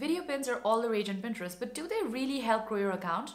Video pins are all the rage on Pinterest, but do they really help grow your account?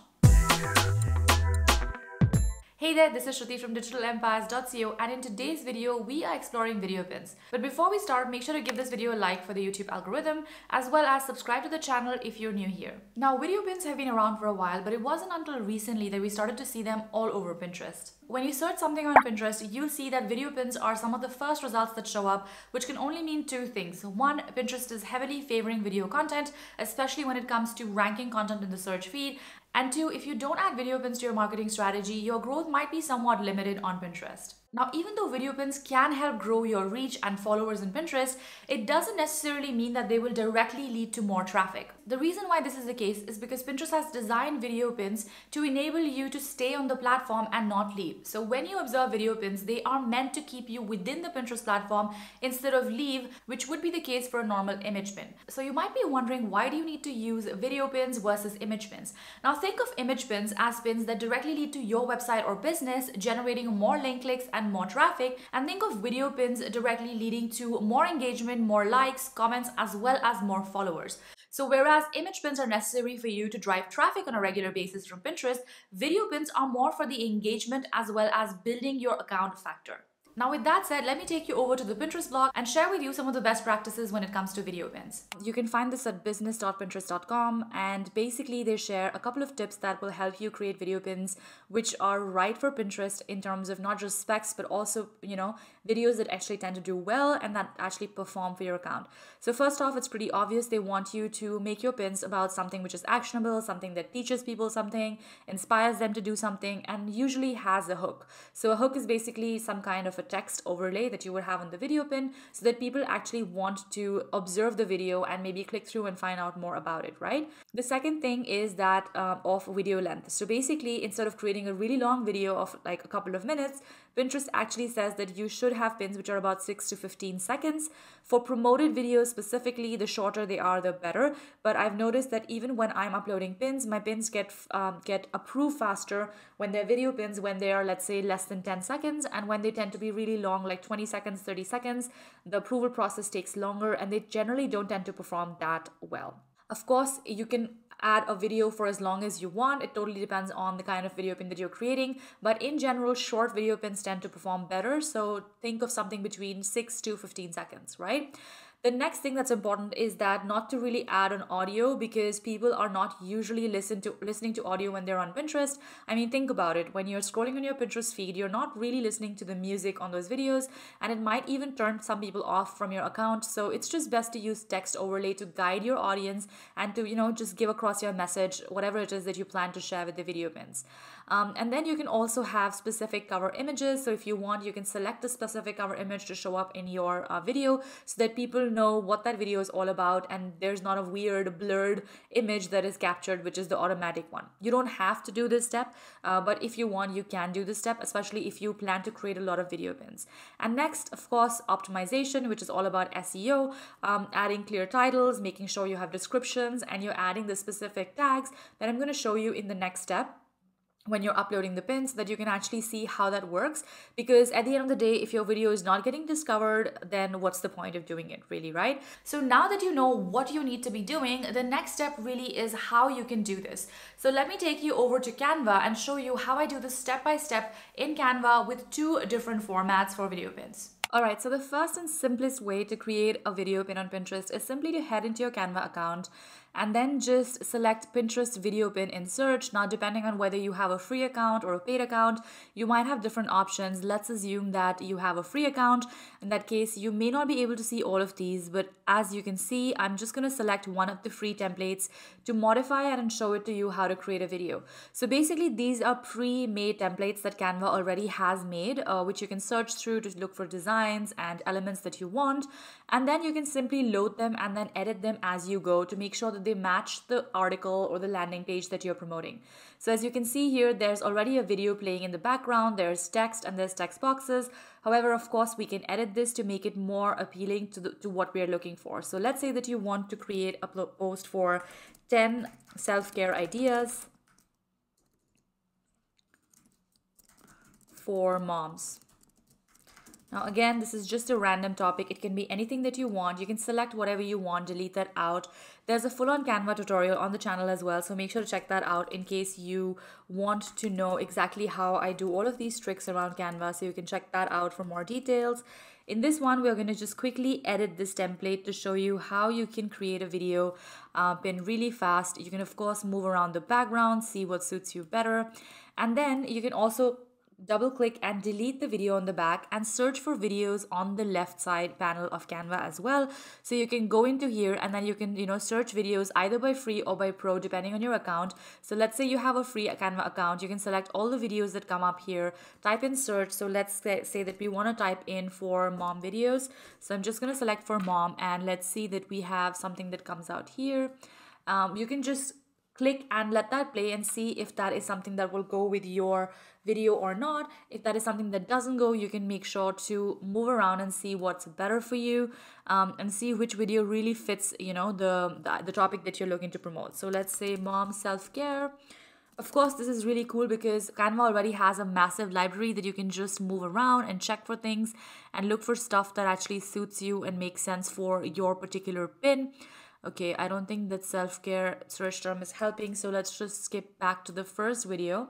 Hey there, this is Shruti from digitalempires.co, and in today's video, we are exploring video pins. But before we start, make sure to give this video a like for the YouTube algorithm, as well as subscribe to the channel if you're new here. Now, video pins have been around for a while, but it wasn't until recently that we started to see them all over Pinterest. When you search something on Pinterest, you'll see that video pins are some of the first results that show up, which can only mean two things. One, Pinterest is heavily favoring video content, especially when it comes to ranking content in the search feed. And two, if you don't add video pins to your marketing strategy, your growth might be somewhat limited on Pinterest. Now, even though video pins can help grow your reach and followers in Pinterest, it doesn't necessarily mean that they will directly lead to more traffic. The reason why this is the case is because Pinterest has designed video pins to enable you to stay on the platform and not leave. So when you observe video pins, they are meant to keep you within the Pinterest platform instead of leave, which would be the case for a normal image pin. So you might be wondering, why do you need to use video pins versus image pins? Now think of image pins as pins that directly lead to your website or business, generating more link clicks and more traffic, and think of video pins directly leading to more engagement, more likes, comments, as well as more followers. So whereas image pins are necessary for you to drive traffic on a regular basis from Pinterest, video pins are more for the engagement as well as building your account factor. Now with that said, let me take you over to the Pinterest blog and share with you some of the best practices when it comes to video pins. You can find this at business.pinterest.com, and basically they share a couple of tips that will help you create video pins which are right for Pinterest in terms of not just specs but also, videos that actually tend to do well and that actually perform for your account. So first off, it's pretty obvious. They want you to make your pins about something which is actionable, something that teaches people something, inspires them to do something, and usually has a hook. So a hook is basically some kind of a text overlay that you would have on the video pin so that people actually want to observe the video and maybe click through and find out more about it, right? The second thing is that of video length. So basically, instead of creating a really long video of like a couple of minutes, Pinterest actually says that you should have pins which are about 6 to 15 seconds. For promoted videos specifically, the shorter they are, the better. But I've noticed that even when I'm uploading pins, my pins get approved faster when they're video pins, when they are, let's say, less than 10 seconds, and when they tend to be really long, like 20 seconds, 30 seconds, the approval process takes longer and they generally don't tend to perform that well. Of course, you can add a video for as long as you want. It totally depends on the kind of video pin that you're creating. But in general, short video pins tend to perform better. So think of something between 6 to 15 seconds, right? The next thing that's important is that not to really add an audio, because people are not usually listening to audio when they're on Pinterest. I mean, think about it. When you're scrolling on your Pinterest feed, you're not really listening to the music on those videos, and it might even turn some people off from your account. So it's just best to use text overlay to guide your audience and to, just give across your message, whatever it is that you plan to share with the video pins. And then you can also have specific cover images. So if you want, you can select a specific cover image to show up in your video so that people know what that video is all about and there's not a weird blurred image that is captured, which is the automatic one. You don't have to do this step, but if you want, you can do this step, especially if you plan to create a lot of video pins. And next, of course, optimization, which is all about SEO, adding clear titles, making sure you have descriptions, and you're adding the specific tags that I'm going to show you in the next step when you're uploading the pins, so that you can actually see how that works. Because at the end of the day, if your video is not getting discovered, then what's the point of doing it, really, right? So now that you know what you need to be doing, the next step really is how you can do this. So let me take you over to Canva and show you how I do this step by step in Canva with two different formats for video pins. Alright, so the first and simplest way to create a video pin on Pinterest is simply to head into your Canva account and then just select Pinterest video pin in search. Now, depending on whether you have a free account or a paid account, you might have different options. Let's assume that you have a free account. In that case, you may not be able to see all of these, but as you can see, I'm just going to select one of the free templates to modify it and show it to you how to create a video. So basically, these are pre-made templates that Canva already has made, which you can search through to look for designs and elements that you want. And then you can simply load them and then edit them as you go to make sure that they match the article or the landing page that you're promoting. So as you can see here, there's already a video playing in the background, there's text and there's text boxes. However, of course, we can edit this to make it more appealing to what we're looking for. So let's say that you want to create a post for 10 self-care ideas for moms. Now again, this is just a random topic. It can be anything that you want. You can select whatever you want, delete that out. There's a full-on Canva tutorial on the channel as well, so make sure to check that out in case you want to know exactly how I do all of these tricks around Canva, so you can check that out for more details. In this one, we're going to just quickly edit this template to show you how you can create a video pin really fast. You can of course move around the background, see what suits you better, and then you can also double click and delete the video on the back and search for videos on the left side panel of Canva as well. So you can go into here and then you can, search videos either by free or by pro depending on your account. So let's say you have a free Canva account, you can select all the videos that come up here, type in search. So let's say that we want to type in for mom videos. So I'm just going to select for mom and let's see that we have something that comes out here. You can just click and let that play and see if that is something that will go with your video or not. If that is something that doesn't go, you can make sure to move around and see what's better for you, and see which video really fits, the topic that you're looking to promote. So let's say mom self-care. Of course, this is really cool because Canva already has a massive library that you can just move around and check for things and look for stuff that actually suits you and makes sense for your particular pin. Okay, I don't think that self-care search term is helping, so let's just skip back to the first video.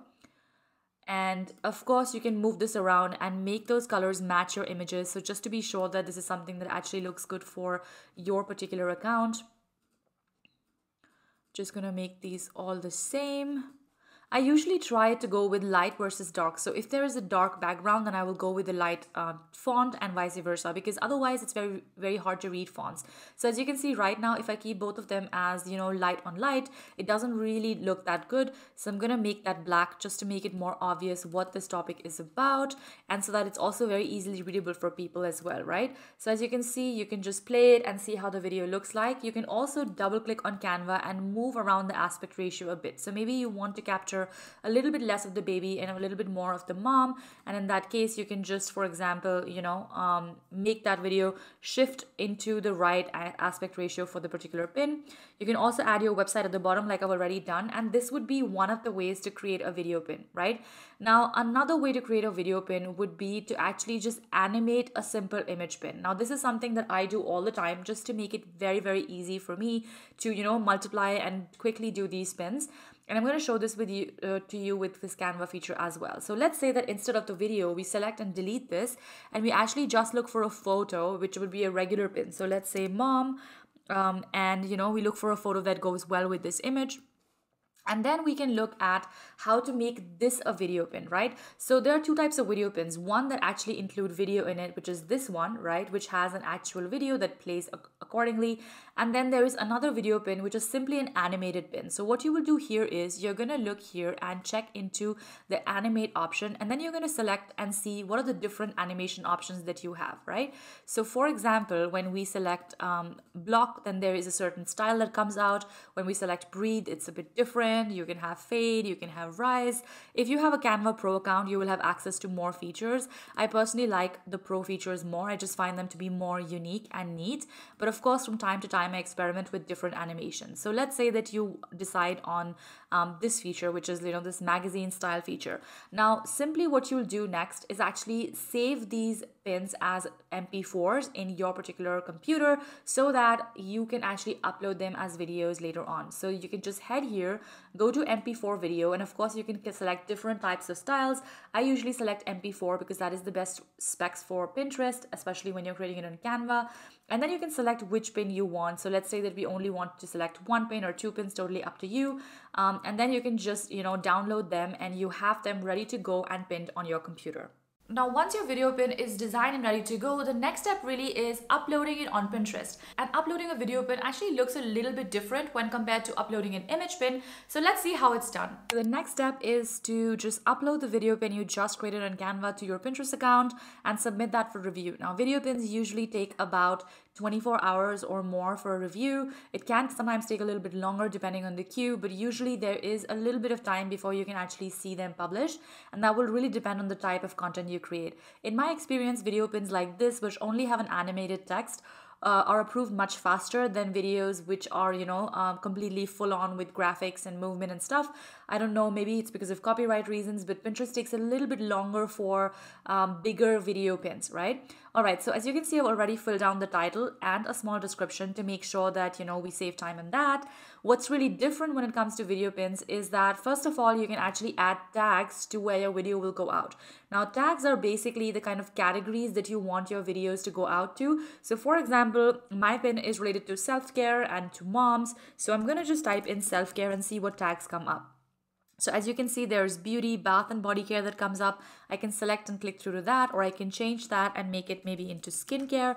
And of course, you can move this around and make those colors match your images. So just to be sure that this is something that actually looks good for your particular account. Just gonna make these all the same. I usually try to go with light versus dark. So if there is a dark background, then I will go with the light font and vice versa, because otherwise it's very, very hard to read fonts. So as you can see right now, if I keep both of them as, light on light, it doesn't really look that good. So I'm going to make that black just to make it more obvious what this topic is about, and so that it's also very easily readable for people as well, right? So as you can see, you can just play it and see how the video looks like. You can also double click on Canva and move around the aspect ratio a bit. So maybe you want to capture a little bit less of the baby and a little bit more of the mom, and in that case you can just, for example, make that video shift into the right aspect ratio for the particular pin. You can also add your website at the bottom like I've already done, and this would be one of the ways to create a video pin, right? Now another way to create a video pin would be to actually just animate a simple image pin. Now this is something that I do all the time just to make it very, very easy for me to multiply and quickly do these pins. And I'm going to show this with you to you with this Canva feature as well. So let's say that instead of the video, we select and delete this, and we actually just look for a photo, which would be a regular pin. So let's say mom, and we look for a photo that goes well with this image. And then we can look at how to make this a video pin, right? So there are two types of video pins. One that actually include video in it, which is this one, right? Which has an actual video that plays accordingly. And then there is another video pin, which is simply an animated pin. So what you will do here is you're going to look here and check into the animate option. And then you're going to select and see what are the different animation options that you have, right? So for example, when we select block, then there is a certain style that comes out. When we select breathe, it's a bit different. You can have fade, you can have rise. If you have a Canva Pro account, you will have access to more features. I personally like the Pro features more. I just find them to be more unique and neat. But of course, from time to time, I experiment with different animations. So let's say that you decide on this feature, which is this magazine style feature. Now, simply what you'll do next is actually save these pins as MP4s in your particular computer so that you can actually upload them as videos later on. So you can just head here, go to MP4 video, and of course you can select different types of styles. I usually select MP4 because that is the best specs for Pinterest, especially when you're creating it on Canva. And then you can select which pin you want. So let's say that we only want to select one pin or two pins, totally up to you. And then you can just, download them and you have them ready to go and pinned on your computer. Now, once your video pin is designed and ready to go, the next step really is uploading it on Pinterest. And uploading a video pin actually looks a little bit different when compared to uploading an image pin. So let's see how it's done. So the next step is to just upload the video pin you just created on Canva to your Pinterest account and submit that for review. Now, video pins usually take about 24 hours or more for a review. It can sometimes take a little bit longer depending on the queue, but usually there is a little bit of time before you can actually see them published, and that will really depend on the type of content you create. In my experience, video pins like this, which only have an animated text, are approved much faster than videos which are, completely full on with graphics and movement and stuff. I don't know, maybe it's because of copyright reasons, but Pinterest takes a little bit longer for bigger video pins, right? All right, so as you can see, I've already filled down the title and a small description to make sure that, we save time in that. What's really different when it comes to video pins is that, first of all, you can actually add tags to where your video will go out. Now, tags are basically the kind of categories that you want your videos to go out to. So for example, my pin is related to self-care and to moms. So I'm going to just type in self-care and see what tags come up. So as you can see, there's beauty, bath and body care that comes up. I can select and click through to that, or I can change that and make it maybe into skincare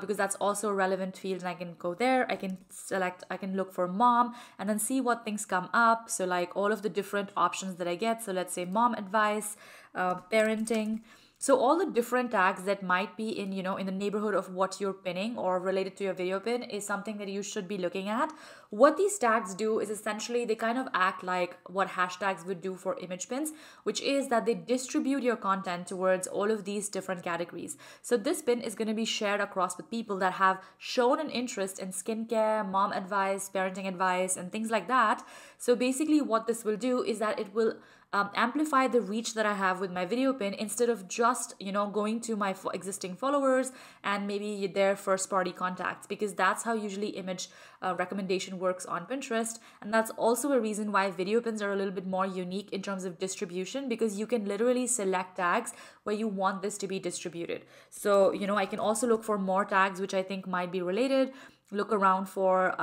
because that's also a relevant field, and I can go there. I can select, I can look for mom and then see what things come up. So like all of the different options that I get. So let's say mom advice, parenting. So all the different tags that might be in, in the neighborhood of what you're pinning or related to your video pin is something that you should be looking at. What these tags do is essentially they kind of act like what hashtags would do for image pins, which is that they distribute your content towards all of these different categories. So this pin is going to be shared across with people that have shown an interest in skincare, mom advice, parenting advice, and things like that. So basically what this will do is that it will amplify the reach that I have with my video pin instead of just, going to my existing followers and maybe their first party contacts, because that's how usually image recommendation works on Pinterest. And that's also a reason why video pins are a little bit more unique in terms of distribution, because you can literally select tags where you want this to be distributed. So, I can also look for more tags which I think might be related, look around for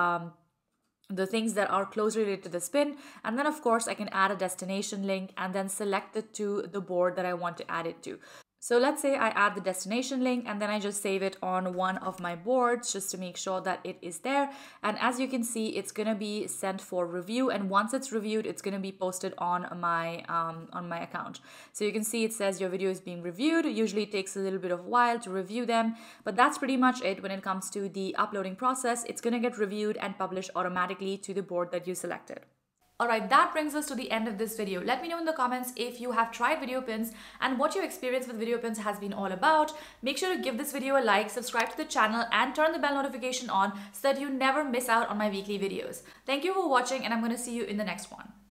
the things that are closely related to this pin, and then of course I can add a destination link and then select it to the board that I want to add it to. So let's say I add the destination link and then I just save it on one of my boards just to make sure that it is there. And as you can see, it's going to be sent for review. And once it's reviewed, it's going to be posted on my account. So you can see it says your video is being reviewed. Usually it takes a little bit of a while to review them, but that's pretty much it when it comes to the uploading process. It's going to get reviewed and published automatically to the board that you selected. Alright, that brings us to the end of this video. Let me know in the comments if you have tried video pins and what your experience with video pins has been all about. Make sure to give this video a like, subscribe to the channel and turn the bell notification on so that you never miss out on my weekly videos. Thank you for watching and I'm going to see you in the next one.